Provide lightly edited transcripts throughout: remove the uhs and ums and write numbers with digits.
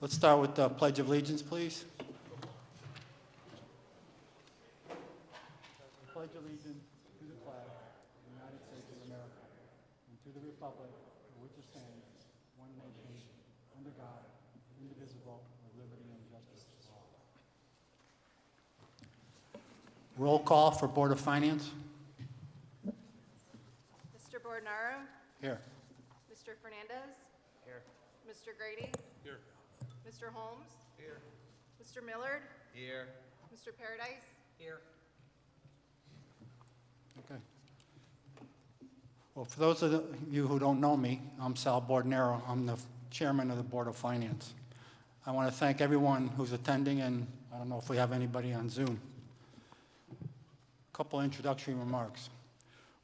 Let's start with the Pledge of Allegiance, please. I pledge allegiance to the flag of the United States of America and to the republic for which it stands, one nation, under God, indivisible, with liberty and justice for all. Roll call for Board of Finance. Mr. Bordenaro? Here. Mr. Fernandez? Here. Mr. Grady? Here. Mr. Holmes? Here. Mr. Millard? Here. Mr. Paradise? Here. Okay. Well, for those of you who don't know me, I'm Sal Bordenaro. I'm the chairman of the Board of Finance. I want to thank everyone who's attending, and I don't know if we have anybody on Zoom. A couple introductory remarks.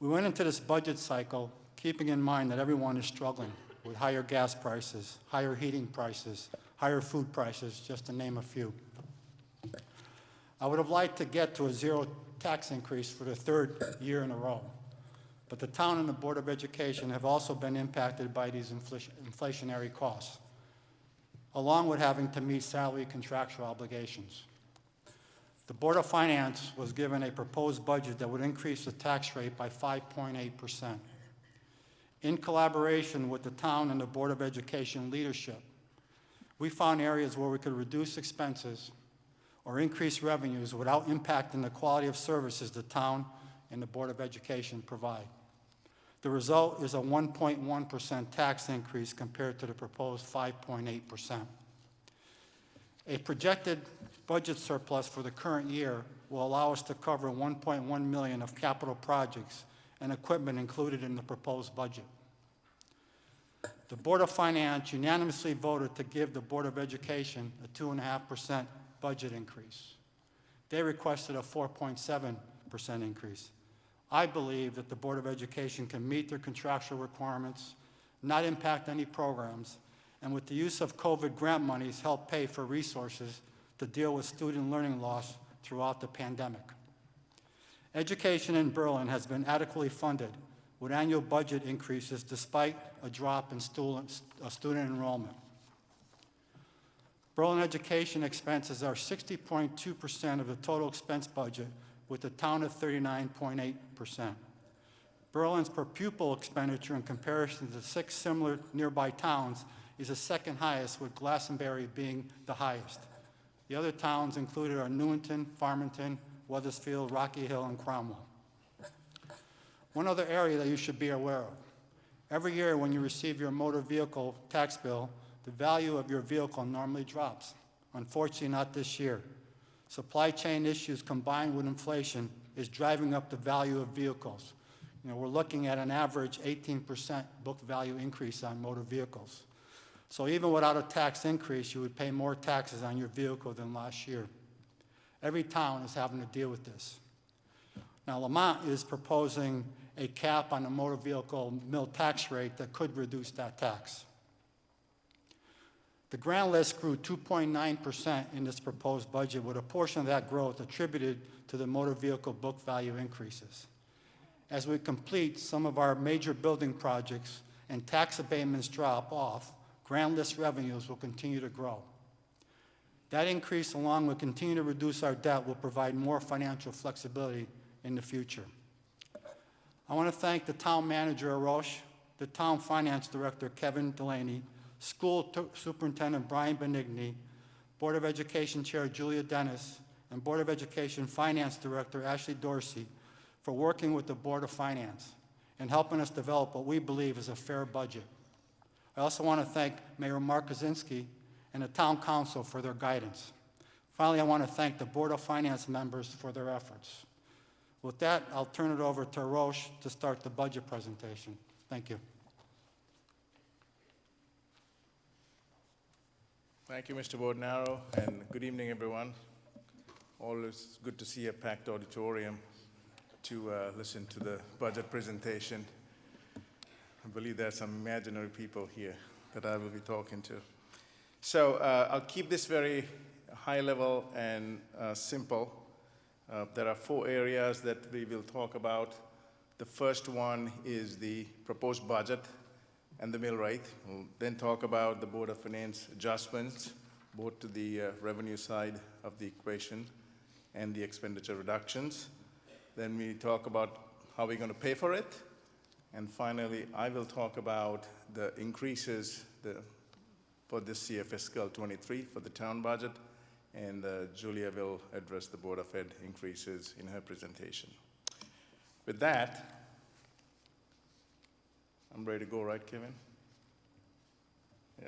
We went into this budget cycle keeping in mind that everyone is struggling with higher gas prices, higher heating prices, higher food prices, just to name a few. I would have liked to get to a zero tax increase for the third year in a row, but the town and the Board of Education have also been impacted by these inflationary costs, along with having to meet salary contractual obligations. The Board of Finance was given a proposed budget that would increase the tax rate by 5.8%. In collaboration with the town and the Board of Education leadership, we found areas where we could reduce expenses or increase revenues without impacting the quality of services the town and the Board of Education provide. The result is a 1.1% tax increase compared to the proposed 5.8%. A projected budget surplus for the current year will allow us to cover $1.1 million of capital projects and equipment included in the proposed budget. The Board of Finance unanimously voted to give the Board of Education a 2.5% budget increase. They requested a 4.7% increase. I believe that the Board of Education can meet their contractual requirements, not impact any programs, and with the use of COVID grant monies, help pay for resources to deal with student learning loss throughout the pandemic. Education in Berlin has been adequately funded with annual budget increases despite a drop in student enrollment. Berlin education expenses are 60.2% of the total expense budget, with the town at 39.8%. Berlin's per pupil expenditure in comparison to 6 similar nearby towns is the second highest, with Glastonbury being the highest. The other towns included are Newington, Farmington, Wethersfield, Rocky Hill, and Cromwell. One other area that you should be aware of. Every year when you receive your motor vehicle tax bill, the value of your vehicle normally drops. Unfortunately, not this year. Supply chain issues combined with inflation is driving up the value of vehicles. We're looking at an average 18% book value increase on motor vehicles. So even without a tax increase, you would pay more taxes on your vehicle than last year. Every town is having to deal with this. Now, Lamont is proposing a cap on the motor vehicle mill tax rate that could reduce that tax. The grant list grew 2.9% in this proposed budget, with a portion of that growth attributed to the motor vehicle book value increases. As we complete some of our major building projects and tax abatements drop off, grant list revenues will continue to grow. That increase, along with continue to reduce our debt, will provide more financial flexibility in the future. I want to thank the town manager, Arosh, the town finance director, Kevin Delaney, school superintendent, Brian Benigni, Board of Education chair, Julia Dennis, and Board of Education finance director, Ashley Dorsey, for working with the Board of Finance and helping us develop what we believe is a fair budget. I also want to thank Mayor Mark Kaczynski and the town council for their guidance. Finally, I want to thank the Board of Finance members for their efforts. With that, I'll turn it over to Arosh to start the budget presentation. Thank you. Thank you, Mr. Bordenaro, and good evening, everyone. Always good to see a packed auditorium to listen to the budget presentation. I believe there are some imaginary people here that I will be talking to. So I'll keep this very high level and simple. There are 4 areas that we will talk about. The first one is the proposed budget and the mill rate. We'll then talk about the Board of Finance adjustments both to the revenue side of the equation and the expenditure reductions. Then we talk about how we're going to pay for it. And finally, I will talk about the increases for this year, fiscal 23, for the town budget. And Julia will address the Board of Ed increases in her presentation. With that, I'm ready to go, right, Kevin? Yeah.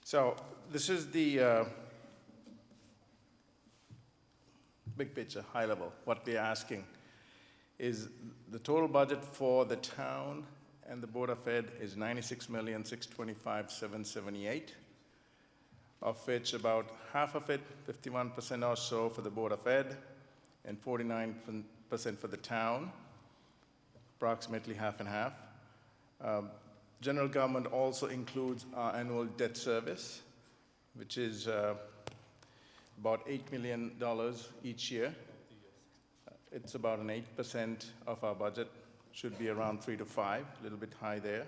So this is the big picture, high level. What we're asking is the total budget for the town and the Board of Ed is $96,625,778, of which about half of it, 51% or so, for the Board of Ed, and 49% for the town, approximately half and half. General government also includes our annual debt service, which is about $8 million each year. It's about an 8% of our budget, should be around 3 to 5, a little bit high there.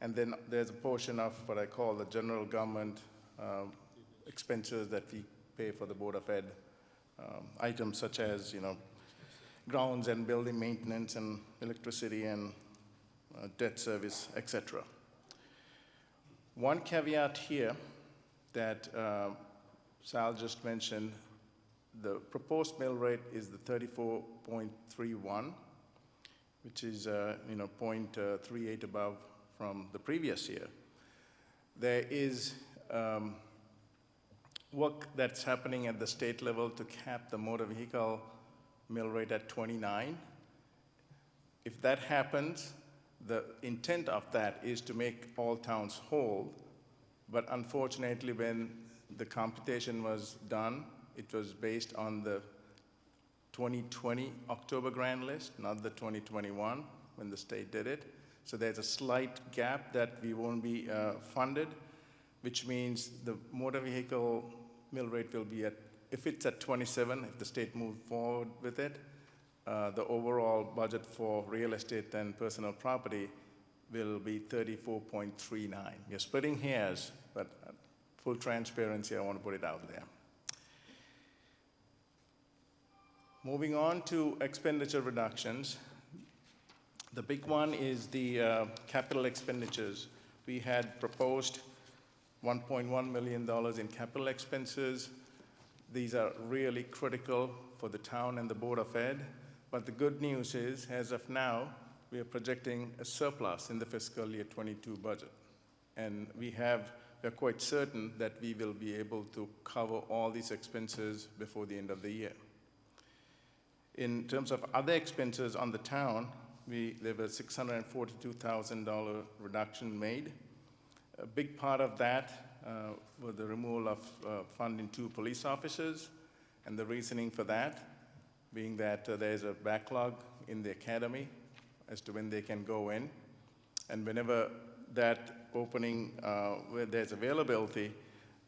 And then there's a portion of what I call the general government expenses that we pay for the Board of Ed, items such as, grounds and building maintenance and electricity and debt service, etc. One caveat here that Sal just mentioned, the proposed mill rate is the 34.31, which is 0.38 above from the previous year. There is work that's happening at the state level to cap the motor vehicle mill rate at 29. If that happens, the intent of that is to make all towns whole, but unfortunately when the computation was done, it was based on the 2020 October grand list, not the 2021 when the state did it. So there's a slight gap that we won't be funded, which means the motor vehicle mill rate will be at, if it's at 27, if the state moved forward with it, the overall budget for real estate and personal property will be 34.39. We're splitting hairs, but full transparency, I want to put it out there. Moving on to expenditure reductions. The big one is the capital expenditures. We had proposed $1.1 million in capital expenses. These are really critical for the town and the Board of Ed. But the good news is, as of now, we are projecting a surplus in the fiscal year 22 budget. And we're quite certain that we will be able to cover all these expenses before the end of the year. In terms of other expenses on the town, there was $642,000 reduction made. A big part of that was the removal of funding 2 police officers, and the reasoning for that being that there's a backlog in the academy as to when they can go in. And whenever that opening, where there's availability,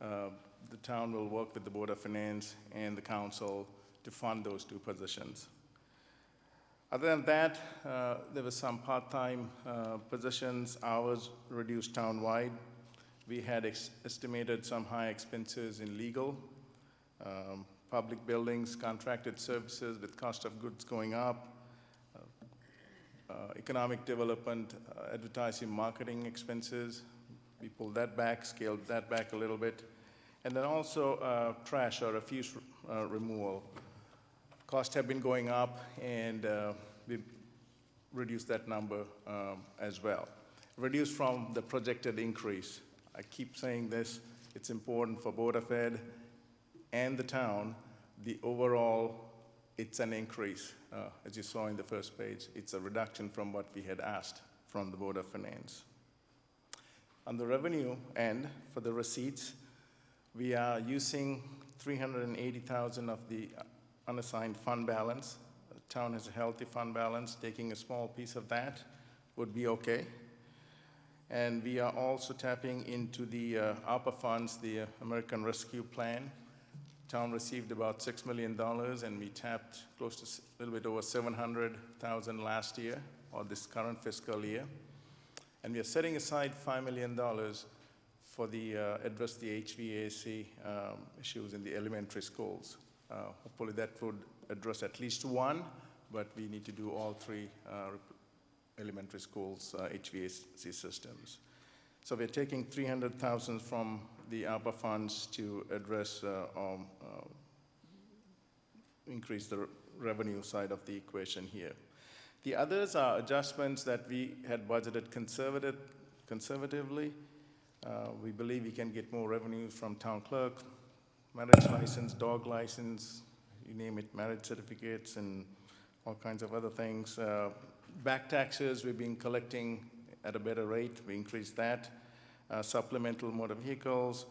the town will work with the Board of Finance and the council to fund those 2 positions. Other than that, there was some part-time positions, hours reduced townwide. We had estimated some high expenses in legal, public buildings, contracted services with cost of goods going up, economic development, advertising, marketing expenses. We pulled that back, scaled that back a little bit. And then also trash or refuse removal. Costs have been going up, and we reduced that number as well. Reduced from the projected increase. I keep saying this, it's important for Board of Ed and the town. The overall, it's an increase. As you saw in the first page, it's a reduction from what we had asked from the Board of Finance. On the revenue end, for the receipts, we are using $380,000 of the unassigned fund balance. The town has a healthy fund balance. Taking a small piece of that would be okay. And we are also tapping into the ARPA funds, the American Rescue Plan. Town received about $6 million, and we tapped close to a little bit over $700,000 last year, or this current fiscal year. And we are setting aside $5 million for the, address the HVAC issues in the elementary schools. Hopefully that would address at least one, but we need to do all three elementary schools' HVAC systems. So we're taking $300,000 from the ARPA funds to address increase the revenue side of the equation here. The others are adjustments that we had budgeted conservatively. We believe we can get more revenues from town clerk, marriage license, dog license, you name it, marriage certificates, and all kinds of other things. Back taxes, we've been collecting at a better rate. We increased that. Supplemental motor vehicles,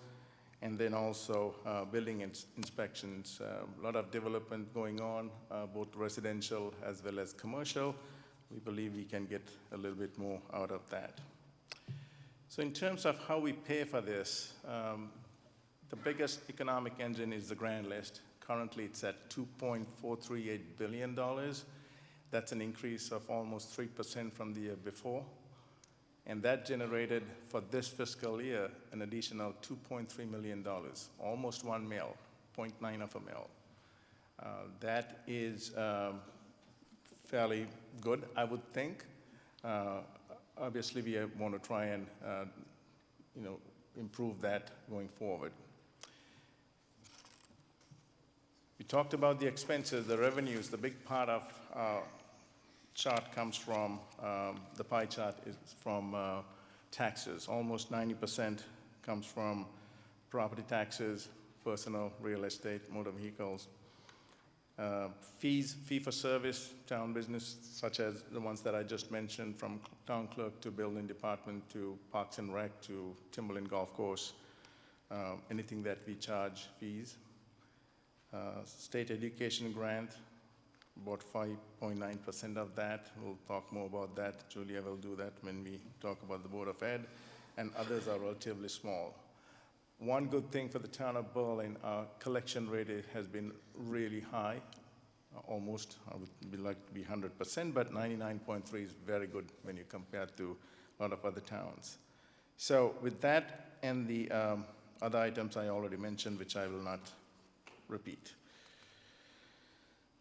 and then also building inspections. A lot of development going on, both residential as well as commercial. We believe we can get a little bit more out of that. So in terms of how we pay for this, the biggest economic engine is the grand list. Currently, it's at $2.438 billion. That's an increase of almost 3% from the year before. And that generated, for this fiscal year, an additional $2.3 million, almost 1 mil, 0.9 of a mil. That is fairly good, I would think. Obviously, we want to try and improve that going forward. We talked about the expenses, the revenues. The big part of chart comes from, the pie chart is from taxes. Almost 90% comes from property taxes, personal, real estate, motor vehicles. Fees, fee for service, town business, such as the ones that I just mentioned, from town clerk to building department to Parks and Rec to Timberland Golf Course, anything that we charge fees. State education grant, about 5.9% of that. We'll talk more about that. Julia will do that when we talk about the Board of Ed, and others are relatively small. One good thing for the town of Berlin, our collection rate has been really high, almost, I would like to be 100%, but 99.3 is very good when you compare to a lot of other towns. So with that and the other items I already mentioned, which I will not repeat.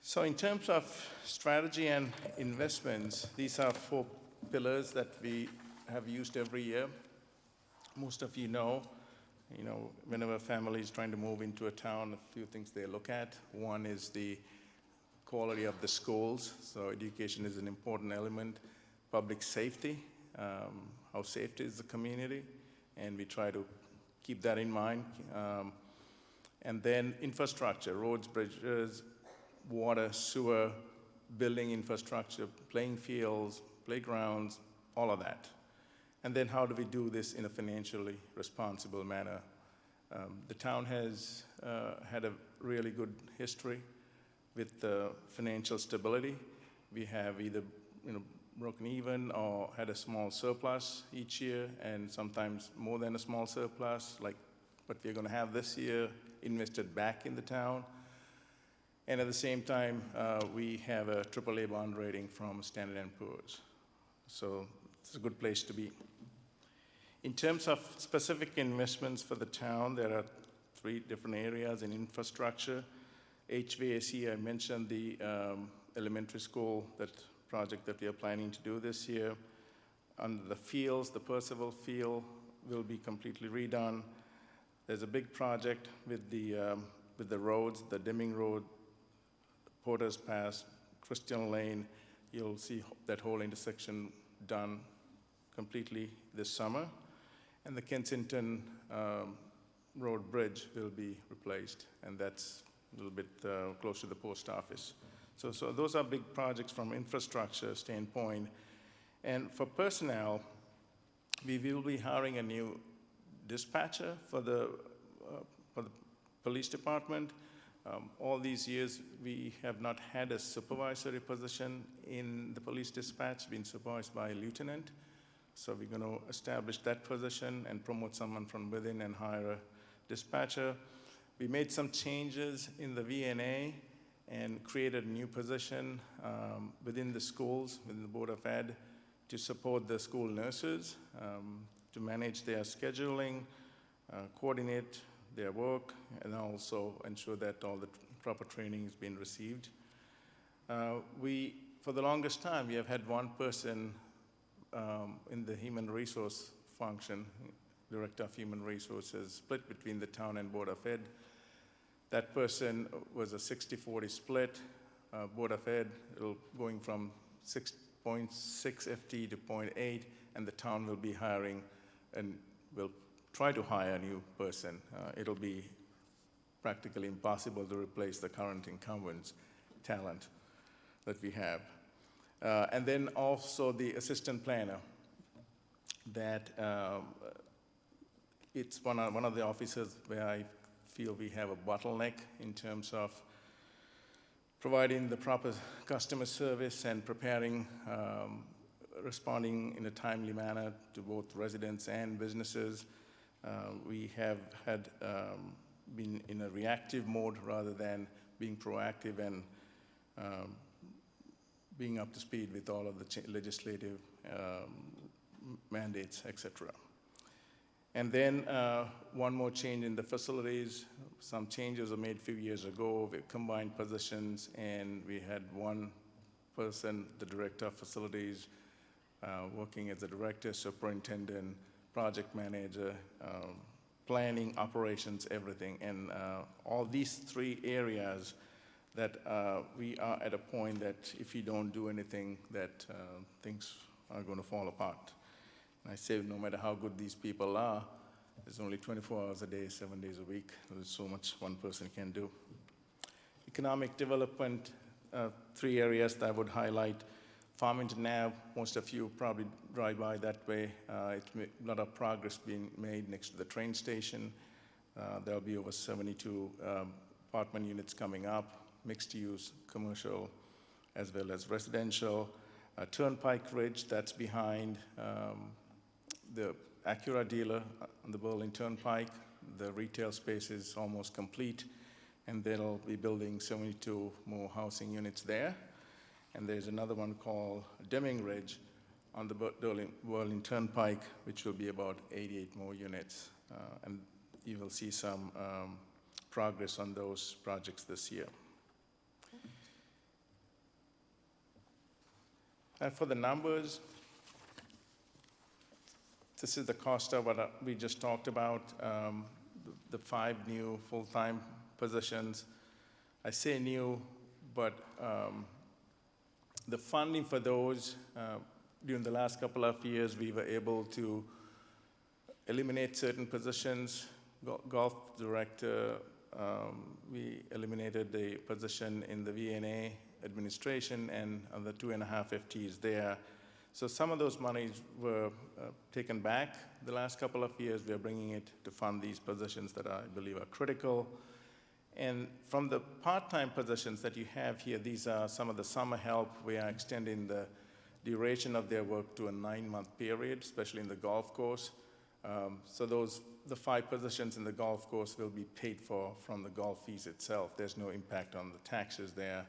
So in terms of strategy and investments, these are 4 pillars that we have used every year. Most of you know, whenever a family is trying to move into a town, a few things they look at. One is the quality of the schools. So education is an important element. Public safety, how safe is the community, and we try to keep that in mind. And then infrastructure, roads, bridges, water, sewer, building infrastructure, playing fields, playgrounds, all of that. And then how do we do this in a financially responsible manner? The town has had a really good history with financial stability. We have either broken even or had a small surplus each year, and sometimes more than a small surplus, like what we're going to have this year, invested back in the town. And at the same time, we have a AAA bond rating from Standard & Poor's. So it's a good place to be. In terms of specific investments for the town, there are 3 different areas in infrastructure. HVAC, I mentioned the elementary school, that project that we are planning to do this year. On the fields, the Percival Field will be completely redone. There's a big project with the roads, the Deming Road, Porter's Pass, Christian Lane. You'll see that whole intersection done completely this summer. And the Kensington Road Bridge will be replaced, and that's a little bit close to the post office. So those are big projects from infrastructure standpoint. And for personnel, we will be hiring a new dispatcher for the police department. All these years, we have not had a supervisory position in the police dispatch, been supervised by a lieutenant. So we're going to establish that position and promote someone from within and hire a dispatcher. We made some changes in the VNA and created a new position within the schools, within the Board of Ed, to support the school nurses, to manage their scheduling, coordinate their work, and also ensure that all the proper training is being received. For the longest time, we have had one person in the human resource function, Director of Human Resources, split between the town and Board of Ed. That person was a 60-40 split. Board of Ed going from 6.6 FT to 0.8, and the town will be hiring and will try to hire a new person. It'll be practically impossible to replace the current incumbent's talent that we have. And then also the assistant planner, that it's one of the offices where I feel we have a bottleneck in terms of providing the proper customer service and preparing, responding in a timely manner to both residents and businesses. We have had been in a reactive mode rather than being proactive and being up to speed with all of the legislative mandates, etc. And then one more change in the facilities. Some changes were made a few years ago. We combined positions, and we had one person, the Director of Facilities, working as a director, superintendent, project manager, planning, operations, everything. And all these three areas that we are at a point that if we don't do anything, that things are going to fall apart. And I say no matter how good these people are, there's only 24 hours a day, 7 days a week. There's so much one person can do. Economic development, three areas that I would highlight. Farmington Ave, most of you probably drive by that way. It's a lot of progress being made next to the train station. There'll be over 72 apartment units coming up, mixed use, commercial, as well as residential. Turnpike Ridge, that's behind the Acura dealer on the Berlin Turnpike. The retail space is almost complete, and they'll be building 72 more housing units there. And there's another one called Deming Ridge on the Berlin Turnpike, which will be about 88 more units. And you will see some progress on those projects this year. And for the numbers, this is the cost of what we just talked about, the 5 new full-time positions. I say new, but the funding for those, during the last couple of years, we were able to eliminate certain positions. Golf director, we eliminated the position in the VNA administration and the 2.5 FTs there. So some of those monies were taken back the last couple of years. We are bringing it to fund these positions that I believe are critical. And from the part-time positions that you have here, these are some of the summer help. We are extending the duration of their work to a 9-month period, especially in the golf course. So the 5 positions in the golf course will be paid for from the golf fees itself. There's no impact on the taxes there.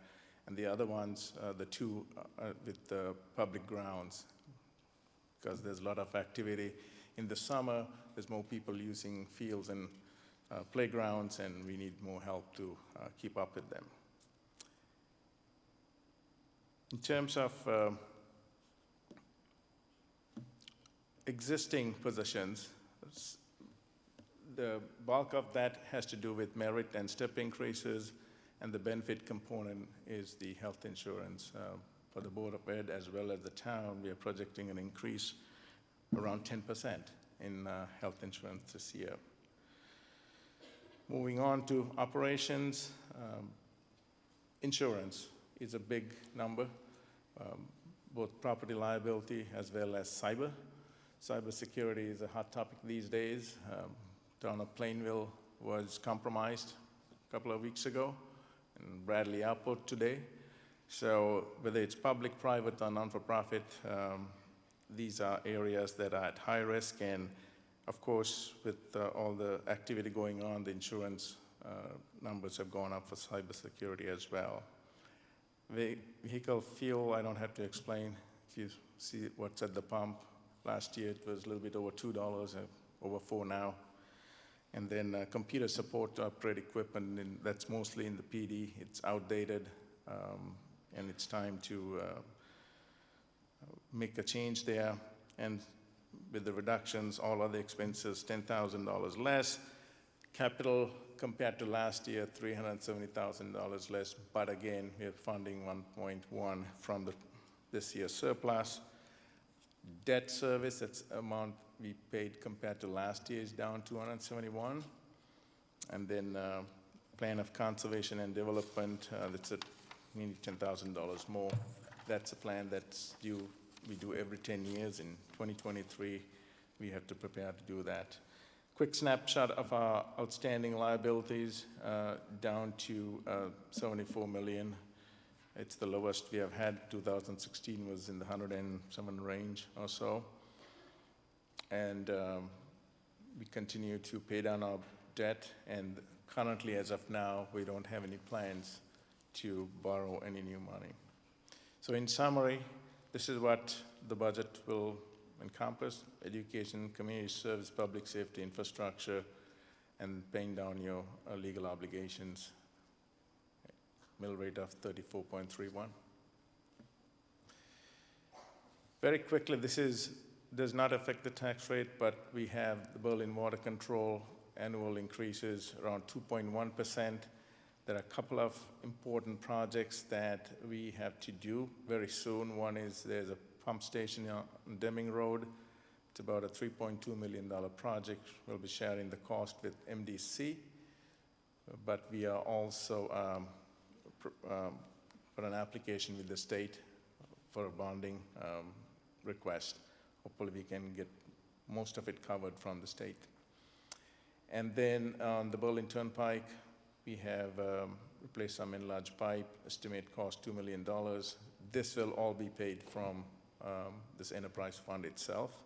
And the other ones, the 2 with the public grounds, because there's a lot of activity. In the summer, there's more people using fields and playgrounds, and we need more help to keep up with them. In terms of existing positions, the bulk of that has to do with merit and step increases, and the benefit component is the health insurance. For the Board of Ed as well as the town, we are projecting an increase around 10% in health insurance this year. Moving on to operations, insurance is a big number, both property liability as well as cyber. Cybersecurity is a hot topic these days. Town of Plainville was compromised a couple of weeks ago, and Bradley Airport today. So whether it's public, private, or non-for-profit, these are areas that are at high risk. And of course, with all the activity going on, the insurance numbers have gone up for cybersecurity as well. Vehicle fuel, I don't have to explain. If you see what's at the pump, last year it was a little bit over $2, over $4 now. And then computer support to upgrade equipment, and that's mostly in the PD. It's outdated, and it's time to make a change there. And with the reductions, all other expenses, $10,000 less. Capital compared to last year, $370,000 less, but again, we are funding 1.1 from this year's surplus. Debt service, that's amount we paid compared to last year, is down 271. And then plan of conservation and development, that's at nearly $10,000 more. That's a plan that's due, we do every 10 years. In 2023, we have to prepare to do that. Quick snapshot of our outstanding liabilities, down to $74 million. It's the lowest we have had. 2016 was in the 107 range or so. And we continue to pay down our debt, and currently, as of now, we don't have any plans to borrow any new money. So in summary, this is what the budget will encompass: education, community service, public safety, infrastructure, and paying down your legal obligations. Mill rate of 34.31. Very quickly, this does not affect the tax rate, but we have the Berlin water control annual increases around 2.1%. There are a couple of important projects that we have to do very soon. One is there's a pump station on Deming Road. It's about a $3.2 million project. We'll be sharing the cost with MDC, but we are also put an application with the state for a bonding request. Hopefully we can get most of it covered from the state. And then on the Berlin Turnpike, we have replaced some enlarged pipe, estimate cost $2 million. This will all be paid from this enterprise fund itself.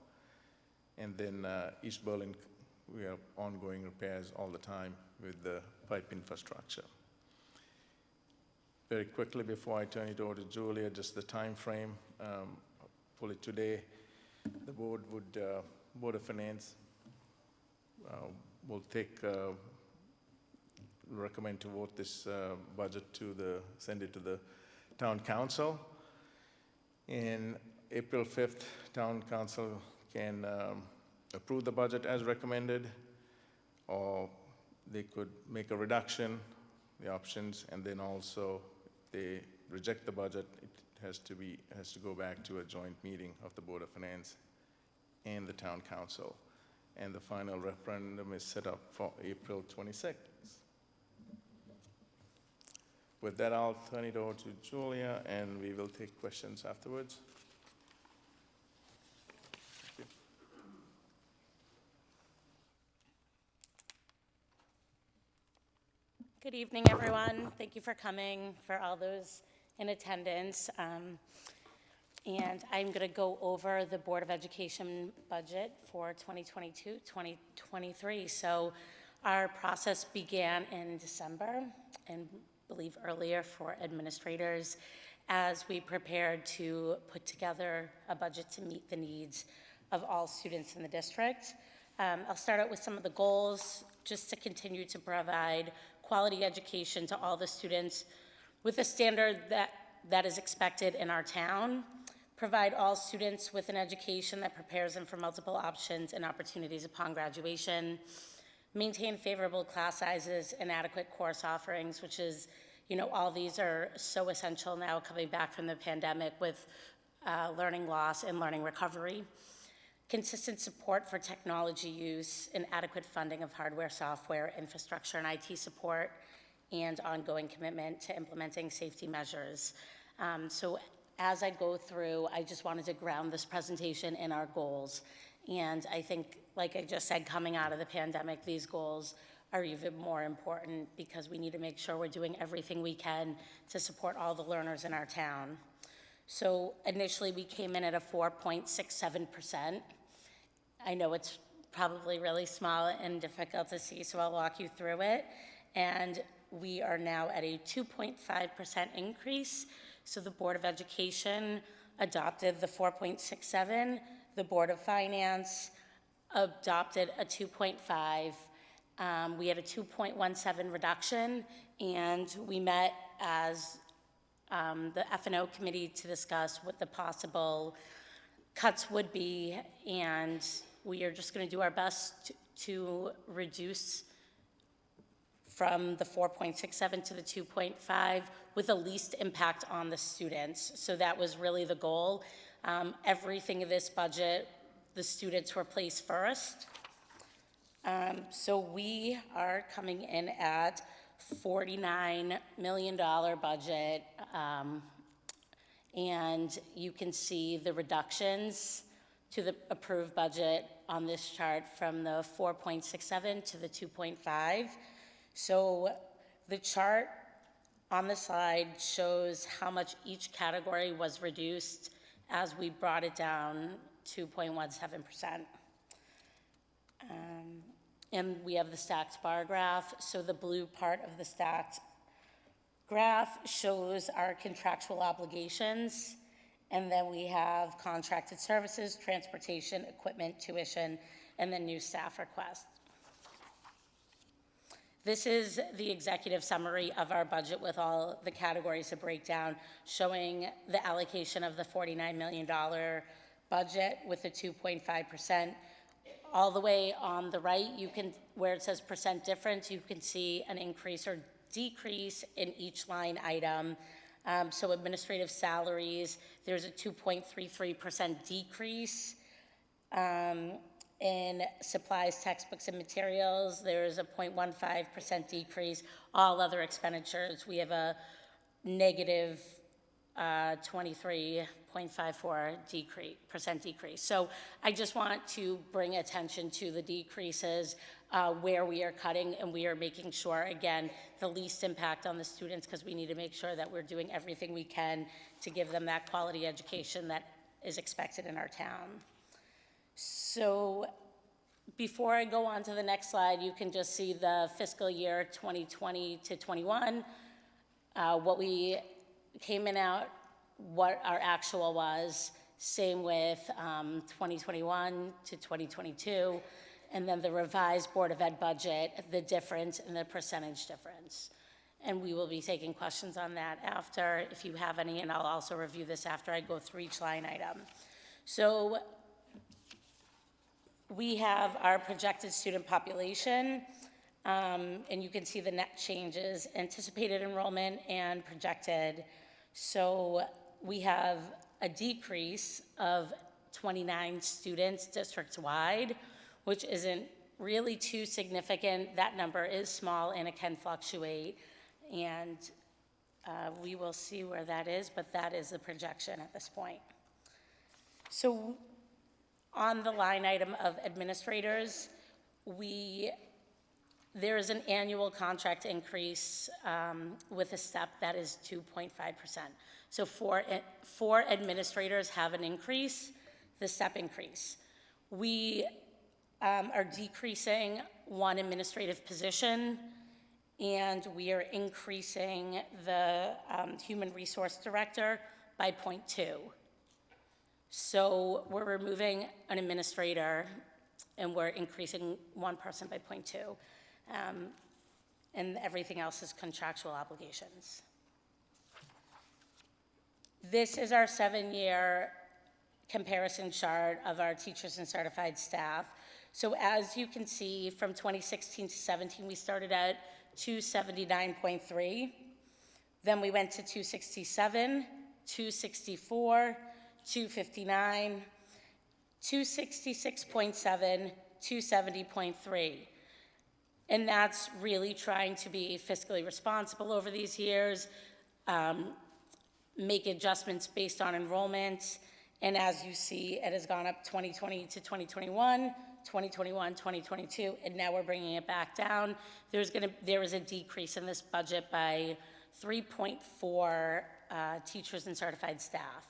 And then East Berlin, we have ongoing repairs all the time with the pipe infrastructure. Very quickly, before I turn it over to Julia, just the time frame. Hopefully today, the Board of Finance will recommend to vote this budget send it to the Town Council. In April 5th, Town Council can approve the budget as recommended, or they could make a reduction, the options, and then also if they reject the budget, it has to go back to a joint meeting of the Board of Finance and the Town Council. And the final referendum is set up for April 26th. With that, I'll turn it over to Julia, and we will take questions afterwards. Thank you. Good evening, everyone. Thank you for coming, for all those in attendance. And I'm going to go over the Board of Education budget for 2022-2023. So our process began in December, and I believe earlier for administrators, as we prepared to put together a budget to meet the needs of all students in the district. I'll start out with some of the goals, just to continue to provide quality education to all the students with a standard that is expected in our town, provide all students with an education that prepares them for multiple options and opportunities upon graduation, maintain favorable class sizes and adequate course offerings, which is, all these are so essential now coming back from the pandemic with learning loss and learning recovery. Consistent support for technology use and adequate funding of hardware, software, infrastructure, and IT support, and ongoing commitment to implementing safety measures. So as I go through, I just wanted to ground this presentation in our goals. And I think, like I just said, coming out of the pandemic, these goals are even more important because we need to make sure we're doing everything we can to support all the learners in our town. So initially, we came in at a 4.67%. I know it's probably really small and difficult to see, so I'll walk you through it. And we are now at a 2.5% increase. So the Board of Education adopted the 4.67. The Board of Finance adopted a 2.5. We had a 2.17 reduction, and we met as the F&O committee to discuss what the possible cuts would be, and we are just going to do our best to reduce from the 4.67 to the 2.5 with the least impact on the students. So that was really the goal. Everything in this budget, the students were placed first. So we are coming in at $49 million budget, and you can see the reductions to the approved budget on this chart from the 4.67 to the 2.5. So the chart on the slide shows how much each category was reduced as we brought it down 2.17%. And we have the stacked bar graph. So the blue part of the stacked graph shows our contractual obligations, and then we have contracted services, transportation, equipment, tuition, and then new staff requests. This is the executive summary of our budget with all the categories to break down, showing the allocation of the $49 million budget with the 2.5%. All the way on the right, you can, where it says percent difference, you can see an increase or decrease in each line item. So administrative salaries, there's a 2.33% decrease. In supplies, textbooks, and materials, there's a 0.15% decrease. All other expenditures, we have a negative 23.54% decrease. So I just want to bring attention to the decreases where we are cutting, and we are making sure, again, the least impact on the students, because we need to make sure that we're doing everything we can to give them that quality education that is expected in our town. So before I go on to the next slide, you can just see the fiscal year 2020 to 21, what we came in out, what our actual was, same with 2021 to 2022, and then the revised Board of Ed budget, the difference and the percentage difference. And we will be taking questions on that after, if you have any, and I'll also review this after I go through each line item. So we have our projected student population, and you can see the net changes, anticipated enrollment and projected. So we have a decrease of 29 students district-wide, which isn't really too significant. That number is small and it can fluctuate, and we will see where that is, but that is the projection at this point. So on the line item of administrators, there is an annual contract increase with a step that is 2.5%. So four administrators have an increase, the step increase. We are decreasing one administrative position, and we are increasing the human resource director by 0.2. So we're removing an administrator, and we're increasing one person by 0.2. And everything else is contractual obligations. This is our 7-year comparison chart of our teachers and certified staff. So as you can see, from 2016 to 17, we started at 279.3. Then we went to 267, 264, 259, 266.7, 270.3. And that's really trying to be fiscally responsible over these years, make adjustments based on enrollment. And as you see, it has gone up 2020 to 2021, 2021, 2022, and now we're bringing it back down. There is a decrease in this budget by 3.4 teachers and certified staff.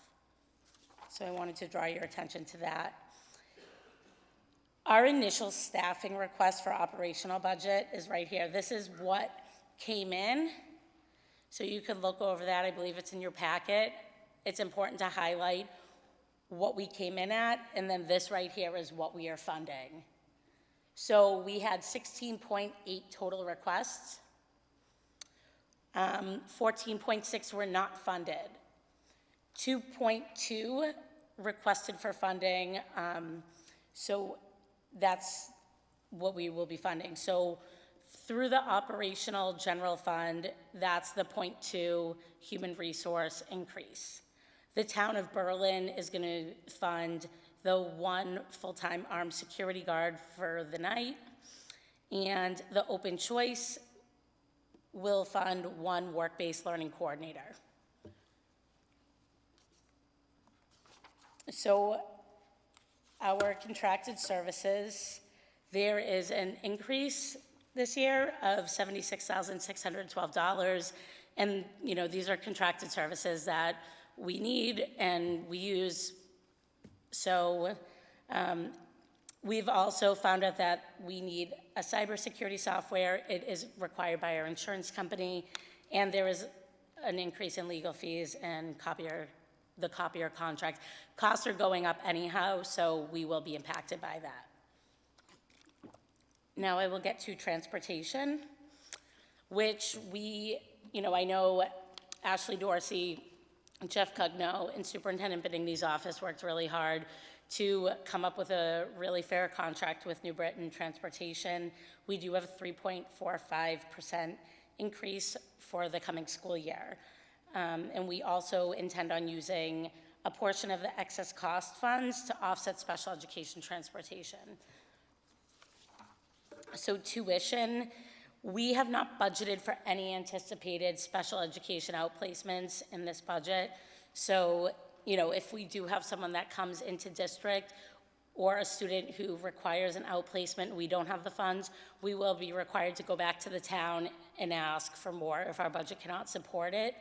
So I wanted to draw your attention to that. Our initial staffing request for operational budget is right here. This is what came in. So you can look over that. I believe it's in your packet. It's important to highlight what we came in at, and then this right here is what we are funding. So we had 16.8 total requests. 14.6 were not funded. 2.2 requested for funding, so that's what we will be funding. So through the operational general fund, that's the 0.2 human resource increase. The town of Berlin is going to fund the 1 full-time armed security guard for the night, and the open choice will fund 1 work-based learning coordinator. So our contracted services, there is an increase this year of $76,612. And, these are contracted services that we need and we use. So we've also found out that we need a cybersecurity software. It is required by our insurance company. And there is an increase in legal fees and the copier contract. Costs are going up anyhow, so we will be impacted by that. Now I will get to transportation, which I know Ashley Dorsey, Jeff Cugno, and Superintendent Bidding's office worked really hard to come up with a really fair contract with New Britain Transportation. We do have a 3.45% increase for the coming school year. And we also intend on using a portion of the excess cost funds to offset special education transportation. So tuition, we have not budgeted for any anticipated special education outplacements in this budget. So, if we do have someone that comes into district or a student who requires an outplacement, we don't have the funds, we will be required to go back to the town and ask for more if our budget cannot support it.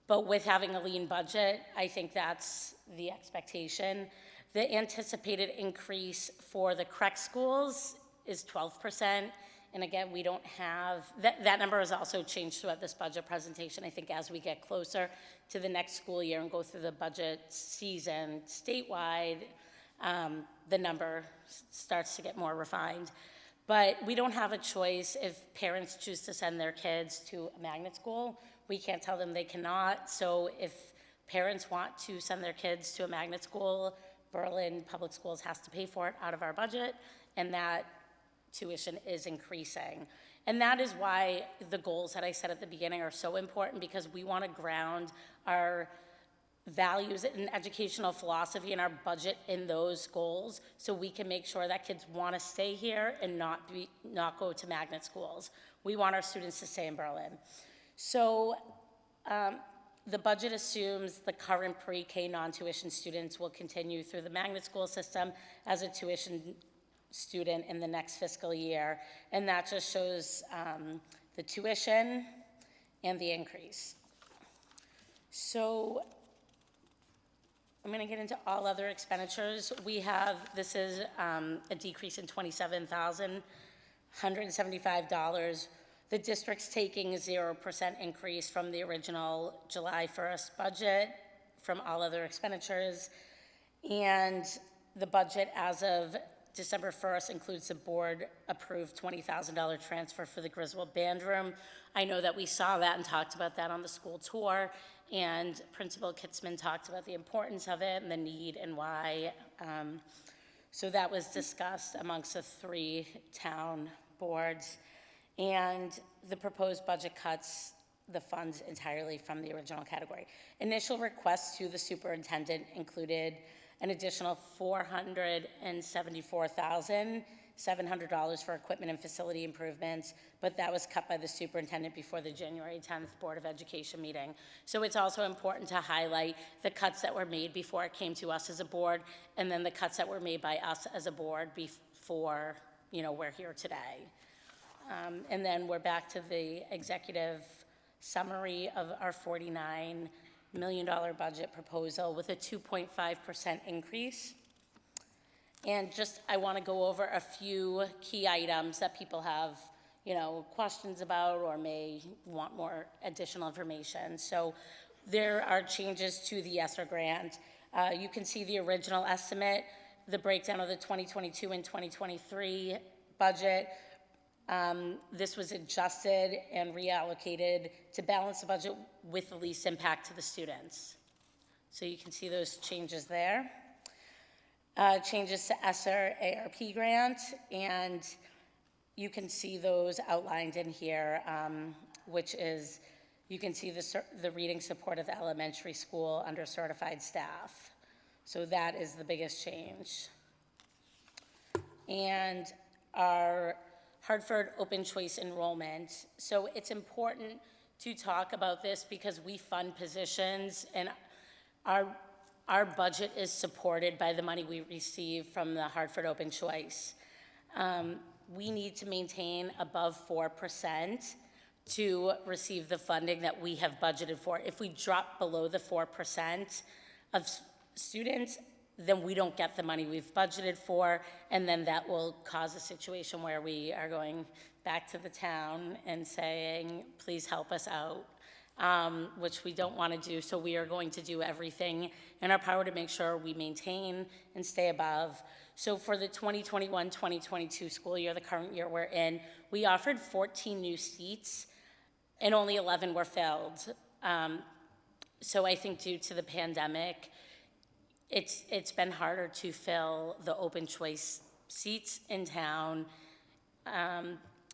But with having a lean budget, I think that's the expectation. The anticipated increase for the correct schools is 12%. And again, we don't have, that number has also changed throughout this budget presentation. I think as we get closer to the next school year and go through the budget season statewide, the number starts to get more refined. But we don't have a choice if parents choose to send their kids to a magnet school. We can't tell them they cannot. So if parents want to send their kids to a magnet school, Berlin Public Schools has to pay for it out of our budget, and that tuition is increasing. And that is why the goals that I said at the beginning are so important, because we want to ground our values and educational philosophy and our budget in those goals, so we can make sure that kids want to stay here and not go to magnet schools. We want our students to stay in Berlin. So the budget assumes the current pre-K non-tuition students will continue through the magnet school system as a tuition student in the next fiscal year, and that just shows the tuition and the increase. So I'm going to get into all other expenditures. This is a decrease in $27,175. The district's taking a 0% increase from the original July 1st budget from all other expenditures. And the budget as of December 1st includes the board-approved $20,000 transfer for the Griswold Band Room. I know that we saw that and talked about that on the school tour, and Principal Kitzman talked about the importance of it and the need and why. So that was discussed amongst the 3 town boards. And the proposed budget cuts the funds entirely from the original category. Initial requests to the superintendent included an additional $474,700 for equipment and facility improvements, but that was cut by the superintendent before the January 10th Board of Education meeting. So it's also important to highlight the cuts that were made before it came to us as a board, and then the cuts that were made by us as a board before, we're here today. And then we're back to the executive summary of our $49 million budget proposal with a 2.5% increase. And I want to go over a few key items that people have, questions about or may want more additional information. So there are changes to the ESSER grant. You can see the original estimate. the breakdown of the 2022 and 2023 budget. This was adjusted and reallocated to balance the budget with the least impact to the students. So you can see those changes there. Changes to ESSER ARP grant, and you can see those outlined in here, which is, you can see the reading support of the elementary school under certified staff. So that is the biggest change. And our Hartford open choice enrollment. So it's important to talk about this because we fund positions, and our budget is supported by the money we receive from the Hartford open choice. We need to maintain above 4% to receive the funding that we have budgeted for. If we drop below the 4% of students, then we don't get the money we've budgeted for, and then that will cause a situation where we are going back to the town and saying, please help us out, which we don't want to do. So we are going to do everything in our power to make sure we maintain and stay above. So for the 2021-2022 school year, the current year we're in, we offered 14 new seats and only 11 were filled. So I think due to the pandemic, it's been harder to fill the open choice seats in town.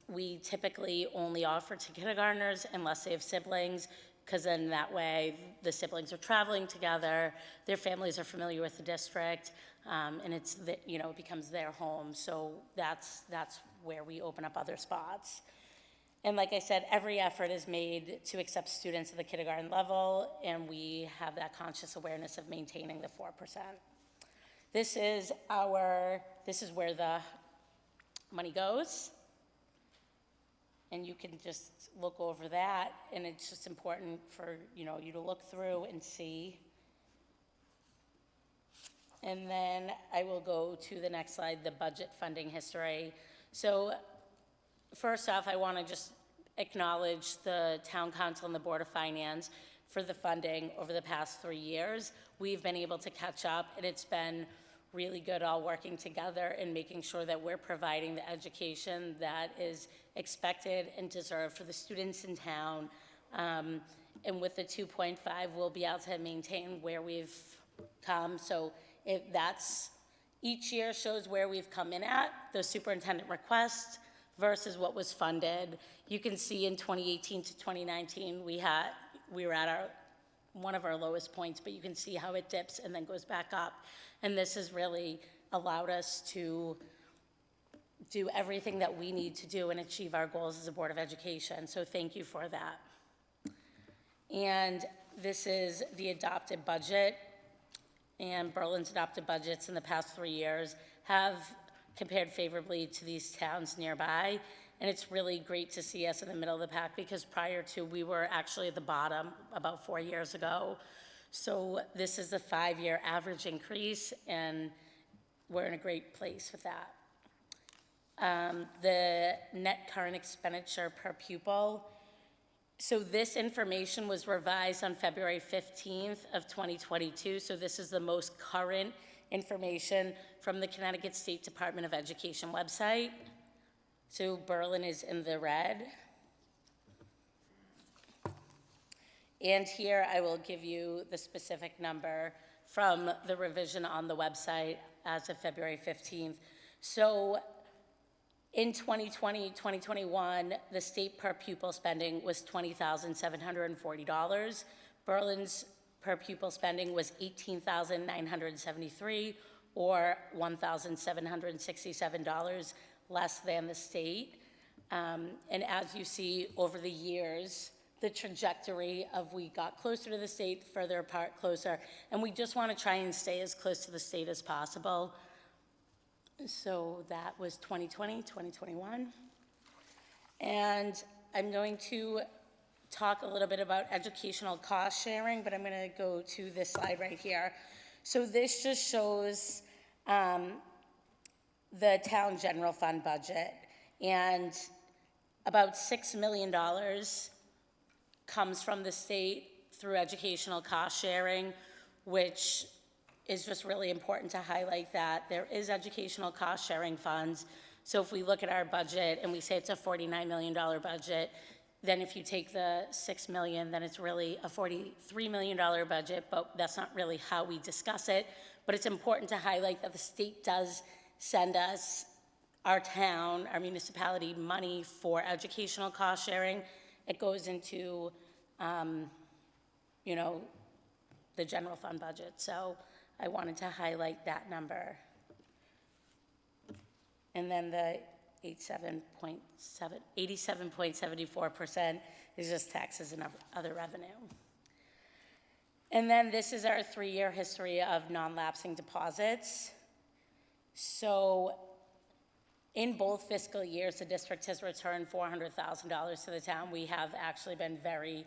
We typically only offer to kindergartners unless they have siblings, because then that way the siblings are traveling together, their families are familiar with the district, and it becomes their home. So that's where we open up other spots. And like I said, every effort is made to accept students at the kindergarten level, and we have that conscious awareness of maintaining the 4%. This is where the money goes. And you can just look over that, and it's just important for you to look through and see. And then I will go to the next slide, the budget funding history. So first off, I want to just acknowledge the Town Council and the Board of Finance for the funding over the past 3 years. We've been able to catch up, and it's been really good all working together and making sure that we're providing the education that is expected and deserved for the students in town. And with the 2.5, we'll be able to maintain where we've come. So if that's, each year shows where we've come in at, the superintendent request versus what was funded. You can see in 2018 to 2019, we were at one of our lowest points, but you can see how it dips and then goes back up. And this has really allowed us to do everything that we need to do and achieve our goals as a Board of Education. So thank you for that. And this is the adopted budget. And Berlin's adopted budgets in the past 3 years have compared favorably to these towns nearby. And it's really great to see us in the middle of the pack, because prior to, we were actually at the bottom about 4 years ago. So this is a 5-year average increase, and we're in a great place with that. The net current expenditure per pupil. So this information was revised on February 15th of 2022. So this is the most current information from the Connecticut State Department of Education website. So Berlin is in the red. And here I will give you the specific number from the revision on the website as of February 15th. So in 2020, 2021, the state per pupil spending was $20,740. Berlin's per pupil spending was $18,973, or $1,767 less than the state. And as you see over the years, the trajectory of we got closer to the state, further apart, closer, and we just want to try and stay as close to the state as possible. So that was 2020, 2021. And I'm going to talk a little bit about educational cost sharing, but I'm going to go to this slide right here. So this just shows the town general fund budget, and about $6 million comes from the state through educational cost sharing, which is just really important to highlight that there is educational cost sharing funds. So if we look at our budget and we say it's a $49 million budget, then if you take the $6 million, then it's really a $43 million budget, but that's not really how we discuss it. But it's important to highlight that the state does send us, our town, our municipality, money for educational cost sharing. It goes into, you know, the general fund budget. So I wanted to highlight that number. And then the 87.74% is just taxes and other revenue. And then this is our 3-year history of non-lapsing deposits. So in both fiscal years, the district has returned $400,000 to the town. We have actually been very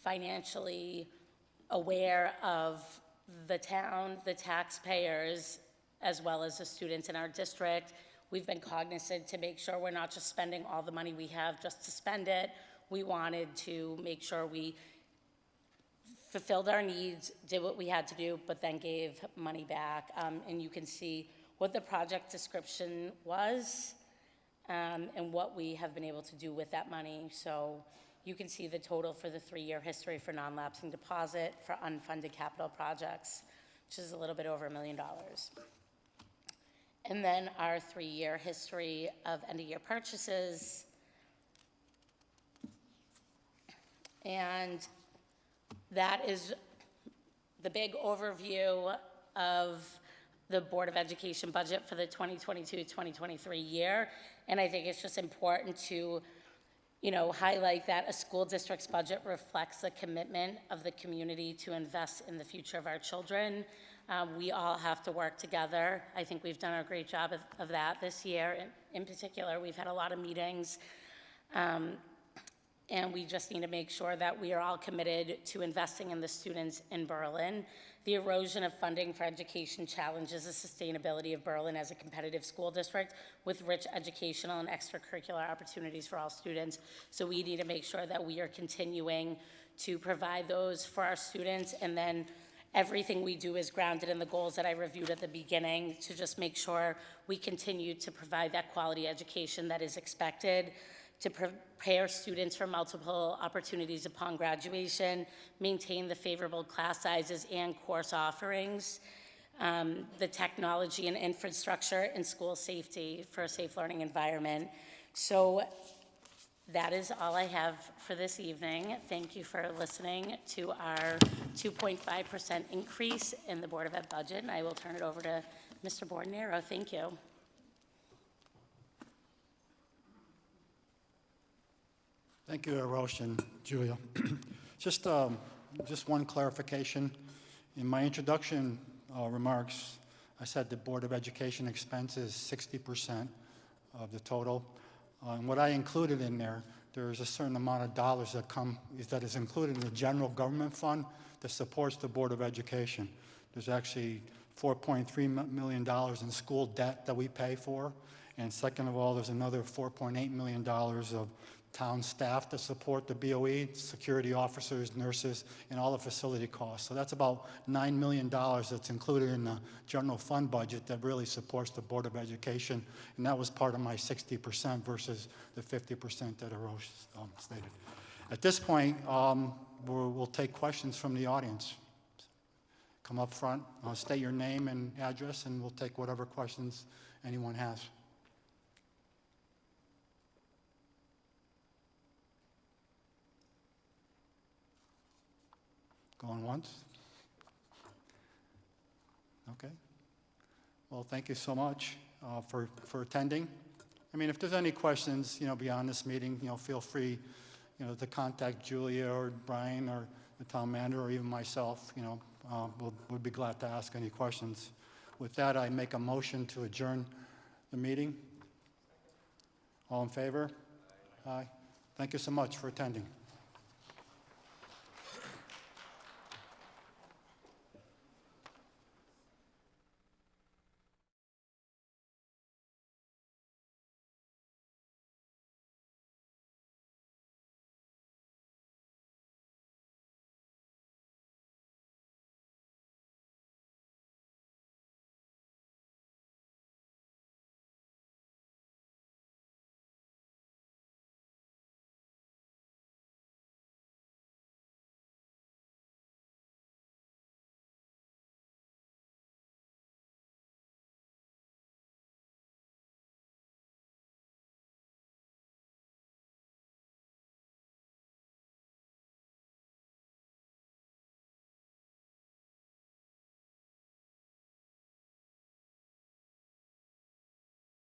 financially aware of the town, the taxpayers, as well as the students in our district. We've been cognizant to make sure we're not just spending all the money we have just to spend it. We wanted to make sure we fulfilled our needs, did what we had to do, but then gave money back. And you can see what the project description was and what we have been able to do with that money. So you can see the total for the 3-year history for non-lapsing deposit for unfunded capital projects, which is a little bit over $1 million. And then our 3-year history of end-of-year purchases. And that is the big overview of the Board of Education budget for the 2022-2023 year. And I think it's just important to, you know, highlight that a school district's budget reflects the commitment of the community to invest in the future of our children. We all have to work together. I think we've done a great job of that this year. In particular, we've had a lot of meetings, and we just need to make sure that we are all committed to investing in the students in Berlin. The erosion of funding for education challenges the sustainability of Berlin as a competitive school district with rich educational and extracurricular opportunities for all students. So we need to make sure that we are continuing to provide those for our students, and then everything we do is grounded in the goals that I reviewed at the beginning to just make sure we continue to provide that quality education that is expected, to prepare students for multiple opportunities upon graduation, maintain the favorable class sizes and course offerings, the technology and infrastructure, and school safety for a safe learning environment. So that is all I have for this evening. Thank you for listening to our 2.5% increase in the Board of Ed budget, and I will turn it over to Mr. Bordenaro. Thank you. Thank you, Roche and Julia. Just one clarification. In my introduction remarks, I said the Board of Education expense is 60% of the total. And what I included in there, there's a certain amount of dollars that is included in the general government fund that supports the Board of Education. There's actually $4.3 million in school debt that we pay for. And second of all, there's another $4.8 million of town staff to support the BOE, security officers, nurses, and all the facility costs. So that's about $9 million that's included in the general fund budget that really supports the Board of Education, and that was part of my 60% versus the 50% that Arosh stated. At this point, we'll take questions from the audience. Come up front, state your name and address, and we'll take whatever questions anyone has. Going once? Okay. Well, thank you so much for attending. I mean, if there's any questions, beyond this meeting, feel free, to contact Julia or Brian or the town manager or even myself. We'll be glad to ask any questions. With that, I make a motion to adjourn the meeting. All in favor? Aye. Thank you so much for attending.